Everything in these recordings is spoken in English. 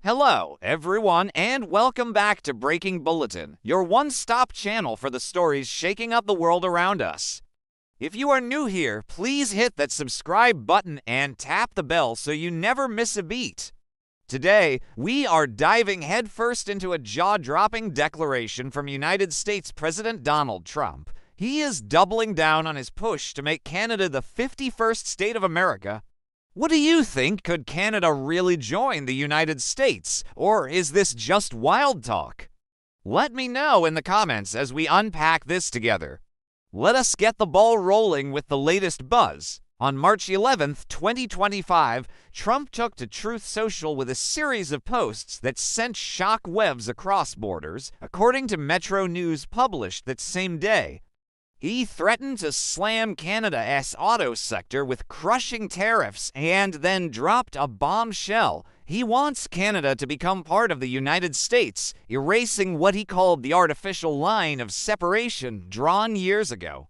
Hello, everyone, and welcome back to Breaking Bulletin, your one-stop channel for the stories shaking up the world around us. If you are new here, please hit that subscribe button and tap the bell so you never miss a beat. Today, we are diving headfirst into a jaw-dropping declaration from United States President Donald Trump. He is doubling down on his push to make Canada the 51st state of America. What do you think? Could Canada really join the United States, or is this just wild talk? Let me know in the comments as we unpack this together. Let us get the ball rolling with the latest buzz. On March 11th, 2025, Trump took to Truth Social with a series of posts that sent shock waves across borders, according to Metro News published that same day. He threatened to slam Canada's auto sector with crushing tariffs and then dropped a bombshell. He wants Canada to become part of the United States, erasing what he called the artificial line of separation drawn years ago.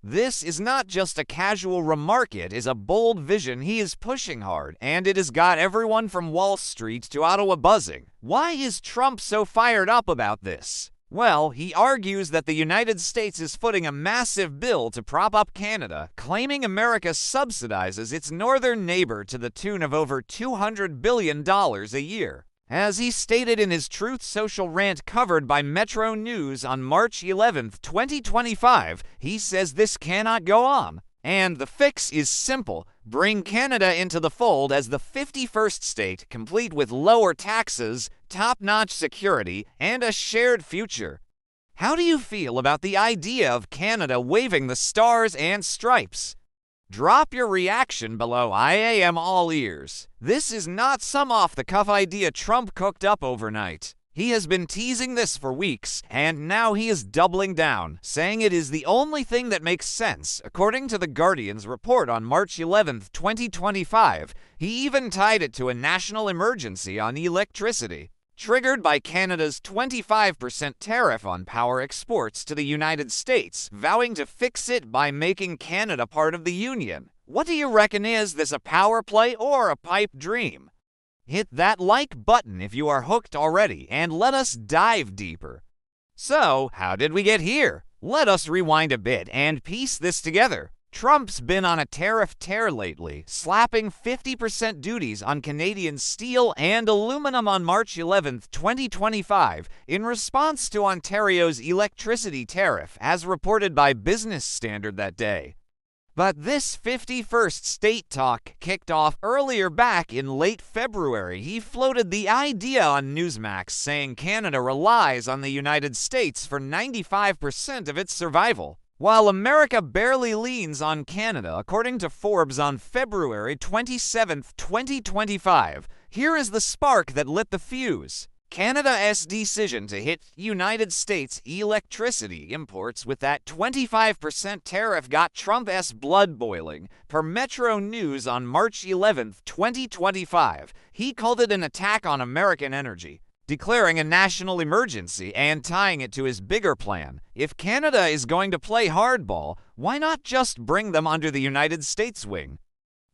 This is not just a casual remark, it is a bold vision he is pushing hard, and it has got everyone from Wall Street to Ottawa buzzing. Why is Trump so fired up about this? Well, he argues that the United States is footing a massive bill to prop up Canada, claiming America subsidizes its northern neighbor to the tune of over $200 billion a year. As he stated in his Truth Social rant covered by Metro News on March 11, 2025, he says this cannot go on. And the fix is simple. Bring Canada into the fold as the 51st state, complete with lower taxes, top-notch security, and a shared future. How do you feel about the idea of Canada waving the stars and stripes? Drop your reaction below. I am all ears. This is not some off-the-cuff idea Trump cooked up overnight. He has been teasing this for weeks, and now he is doubling down, saying it is the only thing that makes sense. According to The Guardian's report on March 11, 2025, he even tied it to a national emergency on electricity, triggered by Canada's 25% tariff on power exports to the United States, vowing to fix it by making Canada part of the Union. What do you reckon? Is this a power play or a pipe dream? Hit that like button if you are hooked already, and let us dive deeper. So, how did we get here? Let us rewind a bit and piece this together. Trump's been on a tariff tear lately, slapping 50% duties on Canadian steel and aluminum on March 11, 2025, in response to Ontario's electricity tariff, as reported by Business Standard that day. But this 51st state talk kicked off earlier back in late February. He floated the idea on Newsmax, saying Canada relies on the United States for 95% of its survival, while America barely leans on Canada, according to Forbes on February 27, 2025. Here is the spark that lit the fuse. Canada's decision to hit United States electricity imports with that 25% tariff got Trump's blood boiling. Per Metro News on March 11, 2025, he called it an attack on American energy, declaring a national emergency and tying it to his bigger plan. If Canada is going to play hardball, why not just bring them under the United States wing?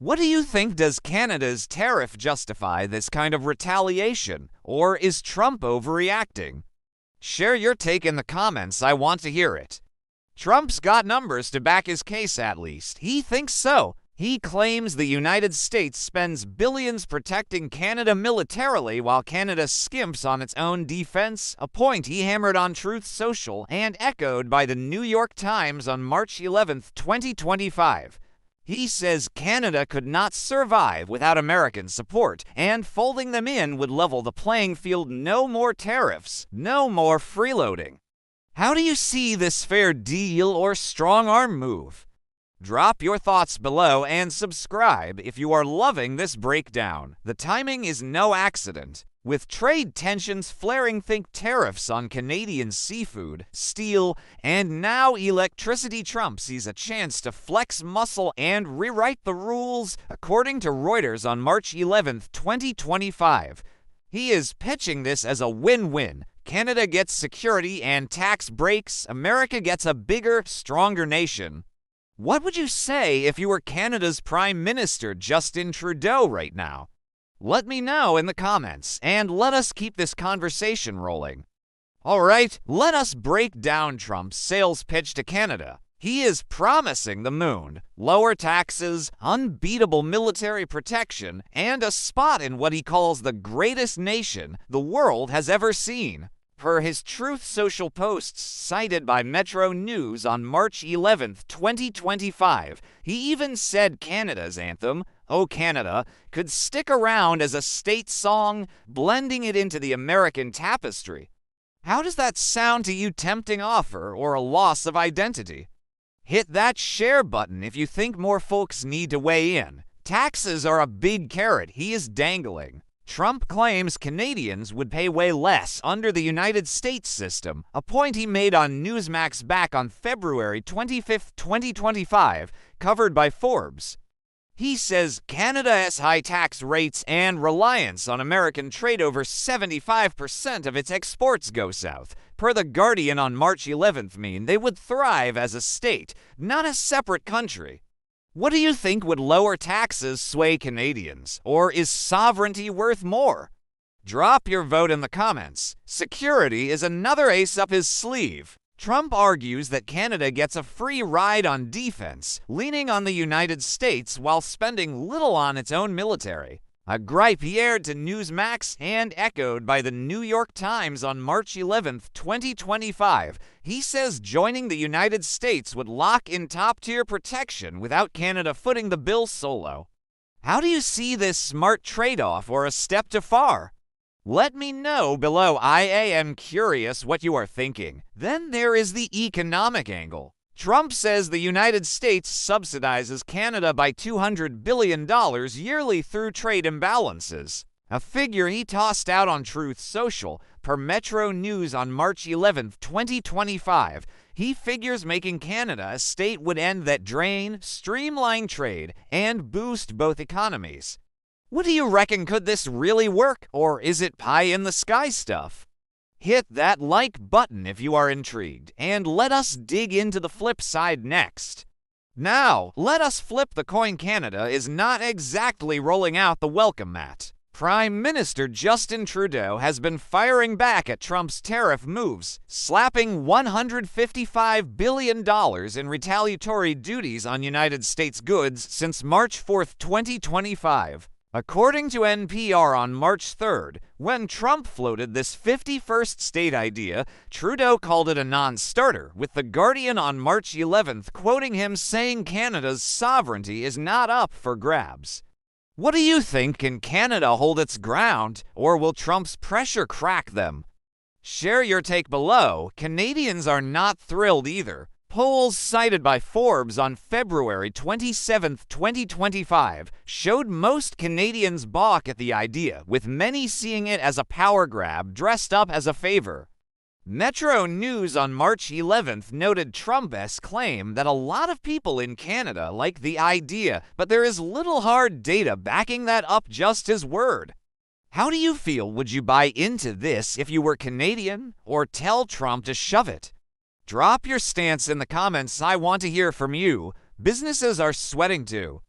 What do you think? Does Canada's tariff justify this kind of retaliation, or is Trump overreacting? Share your take in the comments. I want to hear it. Trump's got numbers to back his case, at least. He thinks so. He claims the United States spends billions protecting Canada militarily while Canada skimps on its own defense, a point he hammered on Truth Social and echoed by the New York Times on March 11, 2025. He says Canada could not survive without American support, and folding them in would level the playing field. No more tariffs, no more freeloading. How do you see this fair deal or strong-arm move? Drop your thoughts below and subscribe if you are loving this breakdown. The timing is no accident. With trade tensions flaring, think tariffs on Canadian seafood, steel, and now electricity, Trump sees a chance to flex muscle and rewrite the rules, according to Reuters on March 11, 2025. He is pitching this as a win-win. Canada gets security and tax breaks, America gets a bigger, stronger nation. What would you say if you were Canada's Prime Minister Justin Trudeau right now? Let me know in the comments, and let us keep this conversation rolling. Alright, let us break down Trump's sales pitch to Canada. He is promising the moon, lower taxes, unbeatable military protection, and a spot in what he calls the greatest nation the world has ever seen. Per his Truth Social posts cited by Metro News on March 11, 2025, he even said Canada's anthem, "O Canada," could stick around as a state song, blending it into the American tapestry. How does that sound to you? Tempting offer or a loss of identity? Hit that share button if you think more folks need to weigh in. Taxes are a big carrot he is dangling. Trump claims Canadians would pay way less under the United States system, a point he made on Newsmax back on February 25, 2025, covered by Forbes. He says Canada has high tax rates and reliance on American trade. Over 75% of its exports go south. Per The Guardian on March 11th mean they would thrive as a state, not a separate country. What do you think? Would lower taxes sway Canadians? Or is sovereignty worth more? Drop your vote in the comments. Security is another ace up his sleeve. Trump argues that Canada gets a free ride on defense, leaning on the United States while spending little on its own military. A gripe he aired to Newsmax and echoed by the New York Times on March 11, 2025. He says joining the United States would lock in top-tier protection without Canada footing the bill solo. How do you see this smart trade-off or a step too far? Let me know below. I am curious what you are thinking. Then there is the economic angle. Trump says the United States subsidizes Canada by $200 billion yearly through trade imbalances, a figure he tossed out on Truth Social. Per Metro News on March 11, 2025, he figures making Canada a state would end that drain, streamline trade, and boost both economies. What do you reckon? Could this really work, or is it pie-in-the-sky stuff? Hit that like button if you are intrigued, and let us dig into the flip side next. Now, let us flip the coin. Canada is not exactly rolling out the welcome mat. Prime Minister Justin Trudeau has been firing back at Trump's tariff moves, slapping $155 billion in retaliatory duties on United States goods since March 4, 2025. According to NPR on March 3rd, when Trump floated this 51st state idea, Trudeau called it a non-starter, with The Guardian on March 11th quoting him saying Canada's sovereignty is not up for grabs. What do you think? Can Canada hold its ground, or will Trump's pressure crack them? Share your take below. Canadians are not thrilled either. Polls cited by Forbes on February 27, 2025, showed most Canadians balk at the idea, with many seeing it as a power grab dressed up as a favor. Metro News on March 11th noted Trump's claim that a lot of people in Canada like the idea, but there is little hard data backing that up, just his word. How do you feel? Would you buy into this if you were Canadian, or tell Trump to shove it? Drop your stance in the comments. I want to hear from you. Businesses are sweating too.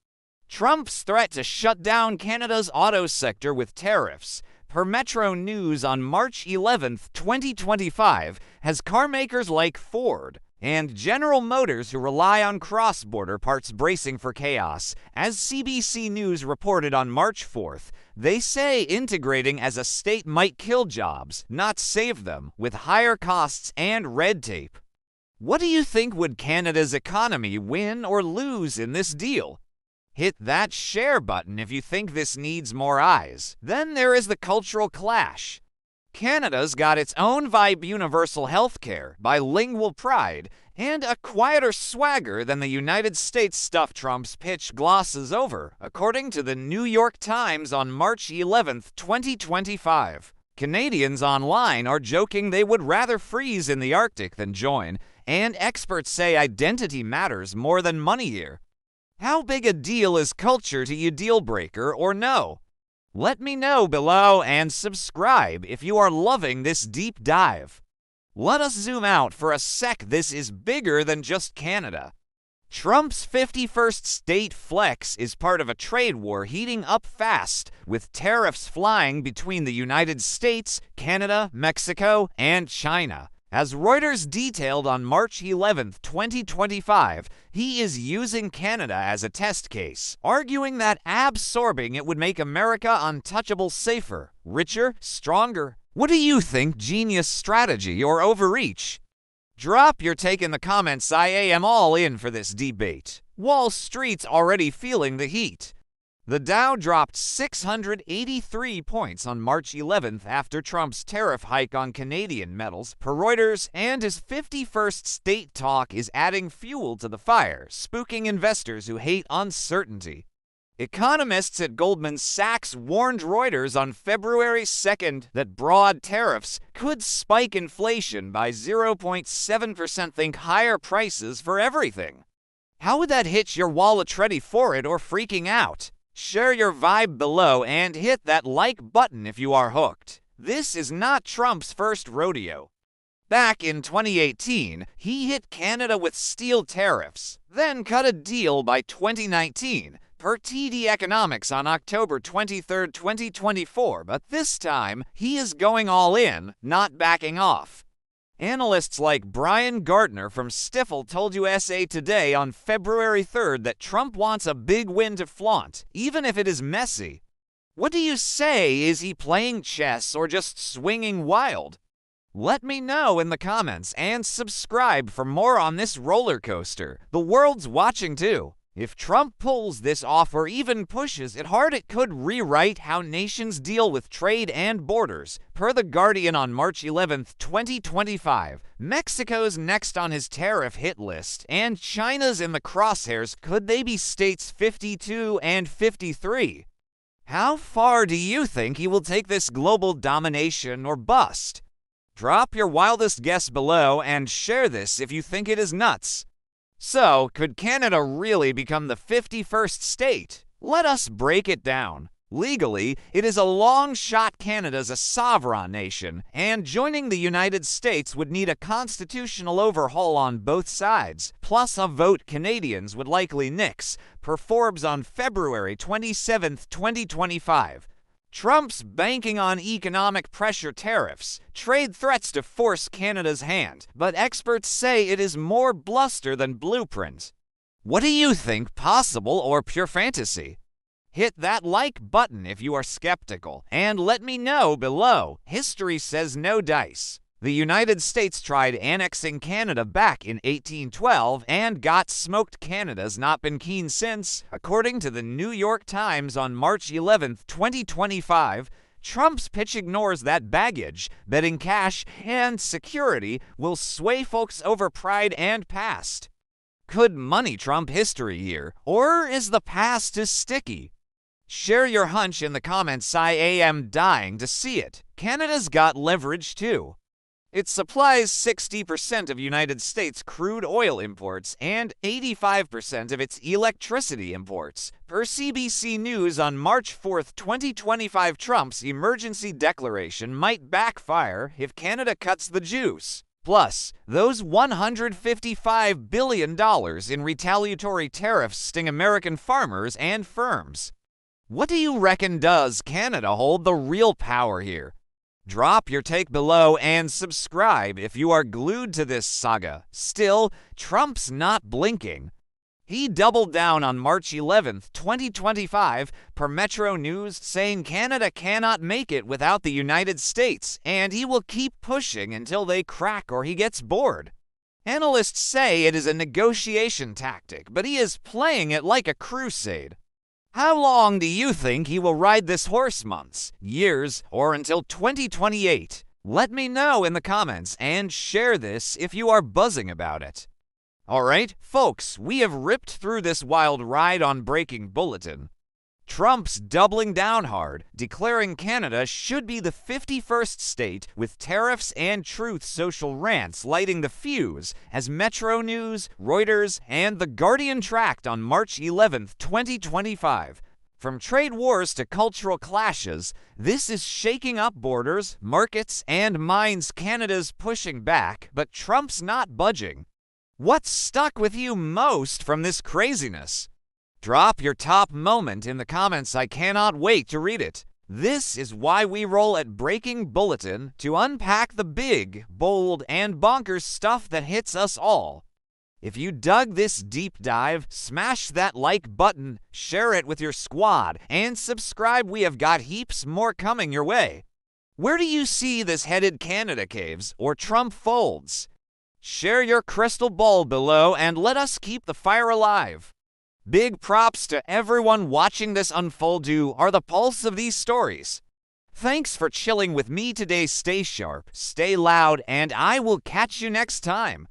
Trump's threat to shut down Canada's auto sector with tariffs, per Metro News on March 11, 2025, has carmakers like Ford and General Motors who rely on cross-border parts bracing for chaos. As CBC News reported on March 4th, they say integrating as a state might kill jobs, not save them, with higher costs and red tape. What do you think? Would Canada's economy win or lose in this deal? Hit that share button if you think this needs more eyes. Then there is the cultural clash. Canada's got its own vibe: universal healthcare, bilingual pride, and a quieter swagger than the United States stuff Trump's pitch glosses over, according to the New York Times on March 11, 2025. Canadians online are joking they would rather freeze in the Arctic than join, and experts say identity matters more than money here. How big a deal is culture to you? Deal breaker or no? Let me know below and subscribe if you are loving this deep dive. Let us zoom out for a sec. This is bigger than just Canada. Trump's 51st state flex is part of a trade war heating up fast, with tariffs flying between the United States, Canada, Mexico, and China. As Reuters detailed on March 11, 2025, he is using Canada as a test case, arguing that absorbing it would make America untouchable safer, richer, stronger. What do you think? Genius strategy or overreach? Drop your take in the comments. I am all in for this debate. Wall Street's already feeling the heat. The Dow dropped 683 points on March 11th after Trump's tariff hike on Canadian metals, per Reuters, and his 51st state talk is adding fuel to the fire, spooking investors who hate uncertainty. Economists at Goldman Sachs warned Reuters on February 2nd that broad tariffs could spike inflation by 0.7%. Think higher prices for everything. How would that hit your wallet? Ready for it or freaking out? Share your vibe below and hit that like button if you are hooked. This is not Trump's first rodeo. Back in 2018, he hit Canada with steel tariffs, then cut a deal by 2019, per TD Economics on October 23, 2024, but this time, he is going all in, not backing off. Analysts like Brian Gardner from Stifel told USA Today on February 3rd that Trump wants a big win to flaunt, even if it is messy. What do you say? Is he playing chess or just swinging wild? Let me know in the comments and subscribe for more on this roller coaster. The world's watching too. If Trump pulls this off or even pushes it hard, it could rewrite how nations deal with trade and borders. Per The Guardian on March 11, 2025, Mexico's next on his tariff hit list, and China's in the crosshairs. Could they be states 52 and 53? How far do you think he will take this global domination or bust? Drop your wildest guess below and share this if you think it is nuts. So, could Canada really become the 51st state? Let us break it down. Legally, it is a long shot. Canada's a sovereign nation, and joining the United States would need a constitutional overhaul on both sides, plus a vote Canadians would likely nix, per Forbes on February 27, 2025. Trump's banking on economic pressure, tariffs, trade threats to force Canada's hand, but experts say it is more bluster than blueprint. What do you think? Possible or pure fantasy? Hit that like button if you are skeptical, and let me know below. History says no dice. The United States tried annexing Canada back in 1812 and got smoked. Canada's not been keen since. According to the New York Times on March 11, 2025, Trump's pitch ignores that baggage, betting cash and security will sway folks over pride and past. Could money trump history here, or is the past too sticky? Share your hunch in the comments. I am dying to see it. Canada's got leverage too. It supplies 60% of United States crude oil imports and 85% of its electricity imports. Per CBC News on March 4, 2025, Trump's emergency declaration might backfire if Canada cuts the juice. Plus, those $155 billion in retaliatory tariffs sting American farmers and firms. What do you reckon? Does Canada hold the real power here? Drop your take below and subscribe if you are glued to this saga. Still, Trump's not blinking. He doubled down on March 11, 2025, per Metro News, saying Canada cannot make it without the United States, and he will keep pushing until they crack or he gets bored. Analysts say it is a negotiation tactic, but he is playing it like a crusade. How long do you think he will ride this horse? Months, years, or until 2028? Let me know in the comments and share this if you are buzzing about it. Alright, folks, we have ripped through this wild ride on Breaking Bulletin. Trump's doubling down hard, declaring Canada should be the 51st state, with tariffs and Truth Social rants lighting the fuse, as Metro News, Reuters, and The Guardian tracked on March 11, 2025. From trade wars to cultural clashes, this is shaking up borders, markets, and minds. Canada's pushing back, but Trump's not budging. What stuck with you most from this craziness? Drop your top moment in the comments. I cannot wait to read it. This is why we roll at Breaking Bulletin, to unpack the big, bold, and bonkers stuff that hits us all. If you dug this deep dive, smash that like button, share it with your squad, and subscribe. We have got heaps more coming your way. Where do you see this headed? Canada caves or Trump folds? Share your crystal ball below and let us keep the fire alive. Big props to everyone watching this unfold. You are the pulse of these stories. Thanks for chilling with me today. Stay sharp, stay loud, and I will catch you next time.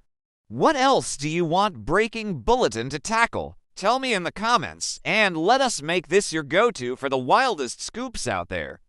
What else do you want Breaking Bulletin to tackle? Tell me in the comments, and let us make this your go-to for the wildest scoops out there.